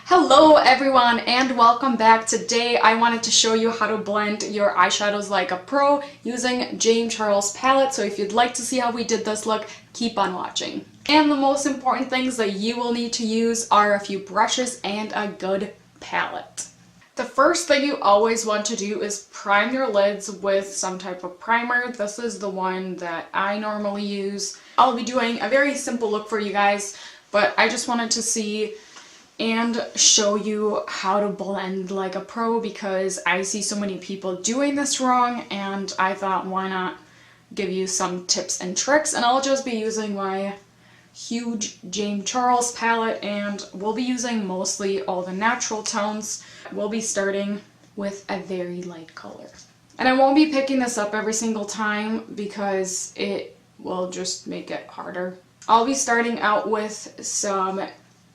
Hello everyone and welcome back. Today I wanted to show you how to blend your eyeshadows like a pro using James Charles palette. So if you'd like to see how we did this look, keep on watching. And the most important things that you will need to use are a few brushes and a good palette. The first thing you always want to do is prime your lids with some type of primer. This is the one that I normally use. I'll be doing a very simple look for you guys, but I just wanted to see and show you how to blend like a pro because I see so many people doing this wrong, and I thought why not give you some tips and tricks. And I'll just be using my huge James Charles palette, and we'll be using mostly all the natural tones. We'll be starting with a very light color. And I won't be picking this up every single time because it will just make it harder. I'll be starting out with some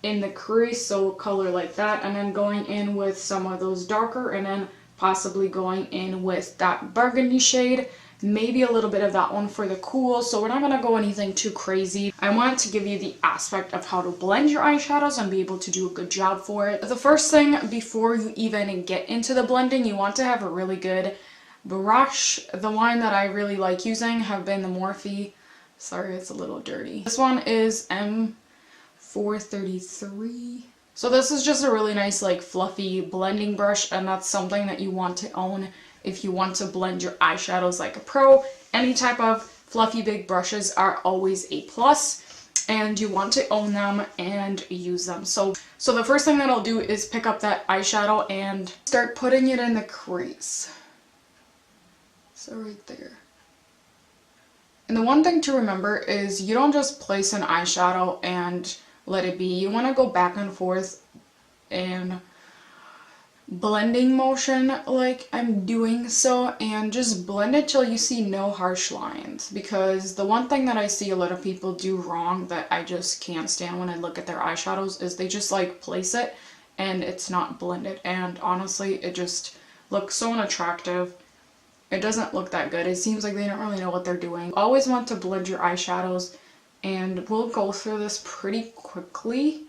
in the crease, so color like that, and then going in with some of those darker, and then possibly going in with that burgundy shade, maybe a little bit of that one for the cool. So we're not going to go anything too crazy. I wanted to give you the aspect of how to blend your eyeshadows and be able to do a good job for it. The first thing before you even get into the blending, you want to have a really good brush. The one that I really like using have been the Morphe. Sorry, it's a little dirty. This one is M433. So this is just a really nice like fluffy blending brush, and that's something that you want to own if you want to blend your eyeshadows like a pro. Any type of fluffy big brushes are always a plus, and you want to own them and use them. So the first thing that I'll do is pick up that eyeshadow and start putting it in the crease. So right there. And the one thing to remember is you don't just place an eyeshadow and let it be. You want to go back and forth in blending motion like I'm doing so, and just blend it till you see no harsh lines. Because the one thing that I see a lot of people do wrong that I just can't stand when I look at their eyeshadows is they just like place it and it's not blended, and honestly it just looks so unattractive. It doesn't look that good. It seems like they don't really know what they're doing. Always want to blend your eyeshadows, and we'll go through this pretty quickly.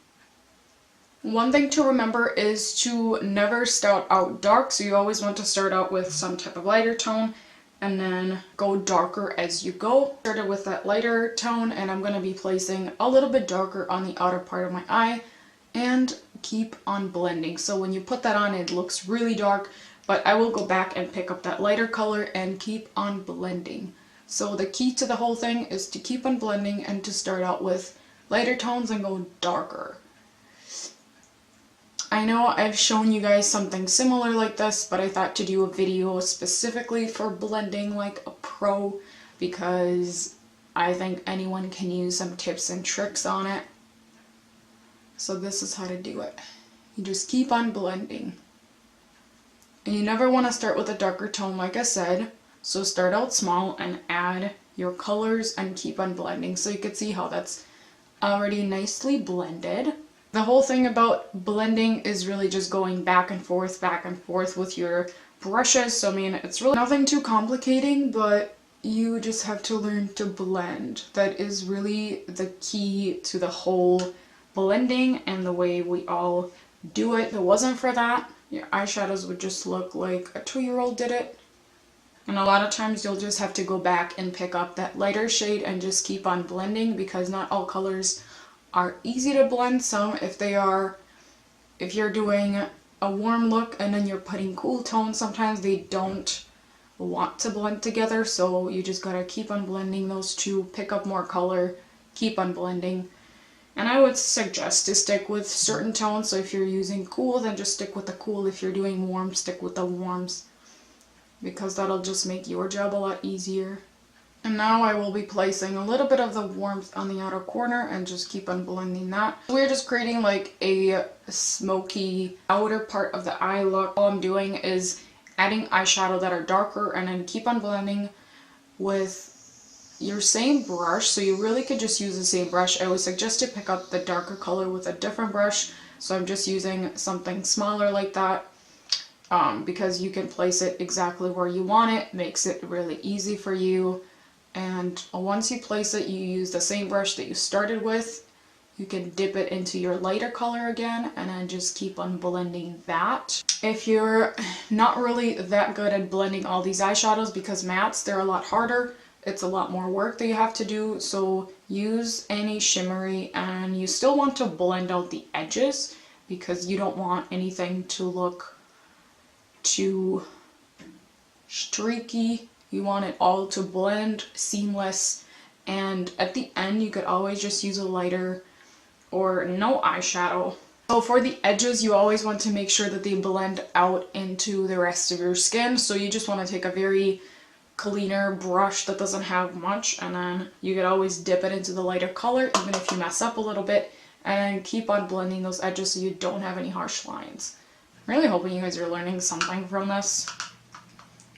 One thing to remember is to never start out dark, so you always want to start out with some type of lighter tone and then go darker as you go. Started with that lighter tone, and I'm going to be placing a little bit darker on the outer part of my eye and keep on blending. So when you put that on, it looks really dark, but I will go back and pick up that lighter color and keep on blending. So the key to the whole thing is to keep on blending and to start out with lighter tones and go darker. I know I've shown you guys something similar like this, but I thought to do a video specifically for blending like a pro because I think anyone can use some tips and tricks on it. So this is how to do it. You just keep on blending. And you never want to start with a darker tone like I said. So start out small and add your colors and keep on blending. So you can see how that's already nicely blended. The whole thing about blending is really just going back and forth with your brushes. So I mean, it's really nothing too complicating, but you just have to learn to blend. That is really the key to the whole blending and the way we all do it. If it wasn't for that, your eyeshadows would just look like a 2-year-old did it. And a lot of times you'll just have to go back and pick up that lighter shade and just keep on blending, because not all colors are easy to blend. Some, if you're doing a warm look and then you're putting cool tones, sometimes they don't want to blend together. So you just gotta keep on blending those two, pick up more color, keep on blending. And I would suggest to stick with certain tones. So if you're using cool, then just stick with the cool. If you're doing warm, stick with the warms, because that'll just make your job a lot easier. And now I will be placing a little bit of the warmth on the outer corner and just keep on blending that. We're just creating like a smoky outer part of the eye look. All I'm doing is adding eyeshadow that are darker and then keep on blending with your same brush. So you really could just use the same brush. I would suggest to pick up the darker color with a different brush. So I'm just using something smaller like that. Because you can place it exactly where you want it, makes it really easy for you. And once you place it, you use the same brush that you started with, you can dip it into your lighter color again and then just keep on blending that. If you're not really that good at blending all these eyeshadows, because mattes, they're a lot harder, it's a lot more work that you have to do, so use any shimmery, and you still want to blend out the edges because you don't want anything to look too streaky. You want it all to blend seamless, and at the end you could always just use a lighter or no eyeshadow. So for the edges, you always want to make sure that they blend out into the rest of your skin, so you just want to take a very cleaner brush that doesn't have much, and then you could always dip it into the lighter color even if you mess up a little bit, and keep on blending those edges so you don't have any harsh lines. I'm really hoping you guys are learning something from this.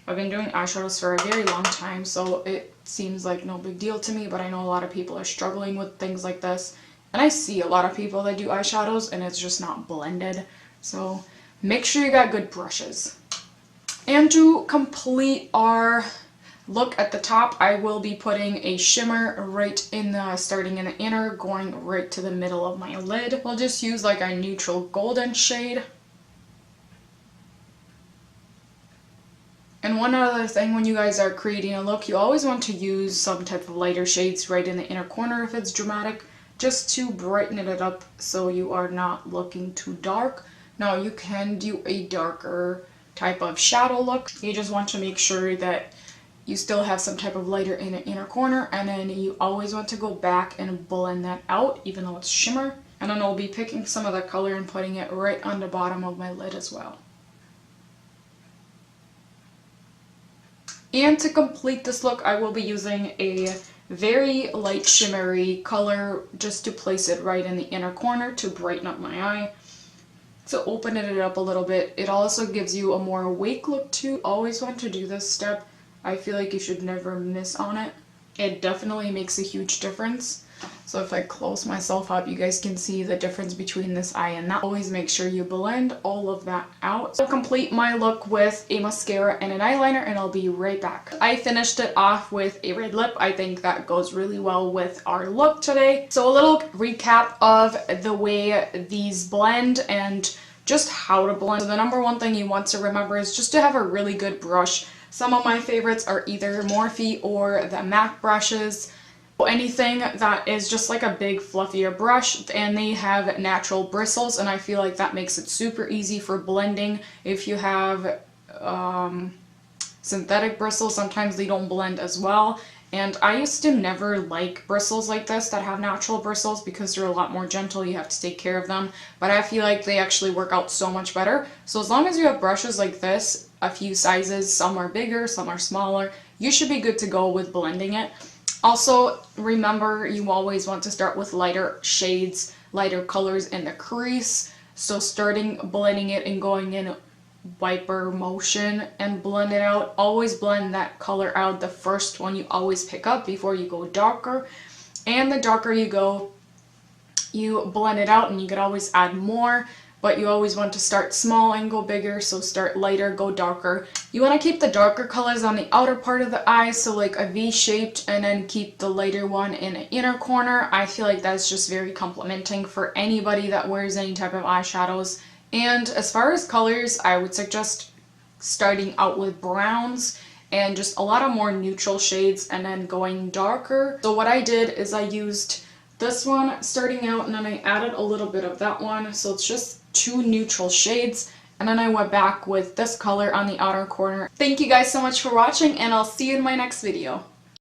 I've been doing eyeshadows for a very long time, so it seems like no big deal to me, but I know a lot of people are struggling with things like this, and I see a lot of people that do eyeshadows and it's just not blended, so make sure you got good brushes. And to complete our look at the top, I will be putting a shimmer right in the, starting in the inner, going right to the middle of my lid. We'll just use like a neutral golden shade. And one other thing, when you guys are creating a look, you always want to use some type of lighter shades right in the inner corner if it's dramatic, just to brighten it up so you are not looking too dark. Now you can do a darker type of shadow look. You just want to make sure that you still have some type of lighter in the inner corner, and then you always want to go back and blend that out even though it's shimmer. And then I'll be picking some of the color and putting it right on the bottom of my lid as well. And to complete this look, I will be using a very light shimmery color just to place it right in the inner corner to brighten up my eye. To open it up a little bit. It also gives you a more awake look too. Always want to do this step. I feel like you should never miss on it. It definitely makes a huge difference. So if I close myself up, you guys can see the difference between this eye and that. Always make sure you blend all of that out. I'll complete my look with a mascara and an eyeliner, and I'll be right back. I finished it off with a red lip. I think that goes really well with our look today. So a little recap of the way these blend and just how to blend. So the number one thing you want to remember is just to have a really good brush. Some of my favorites are either Morphe or the MAC brushes. Anything that is just like a big fluffier brush, and they have natural bristles, and I feel like that makes it super easy for blending. If you have synthetic bristles, sometimes they don't blend as well, and I used to never like bristles like this that have natural bristles because they're a lot more gentle, you have to take care of them, but I feel like they actually work out so much better. So as long as you have brushes like this, a few sizes, some are bigger, some are smaller, you should be good to go with blending it. Also, remember, you always want to start with lighter shades, lighter colors in the crease. So starting blending it and going in wiper motion and blend it out. Always blend that color out, the first one you always pick up before you go darker. And the darker you go, you blend it out, and you could always add more. But you always want to start small and go bigger, so start lighter, go darker. You want to keep the darker colors on the outer part of the eye, so like a V-shaped, and then keep the lighter one in the inner corner. I feel like that's just very complimenting for anybody that wears any type of eyeshadows. And as far as colors, I would suggest starting out with browns and just a lot of more neutral shades and then going darker. So what I did is I used this one starting out, and then I added a little bit of that one, so it's just two neutral shades, and then I went back with this color on the outer corner. Thank you guys so much for watching, and I'll see you in my next video.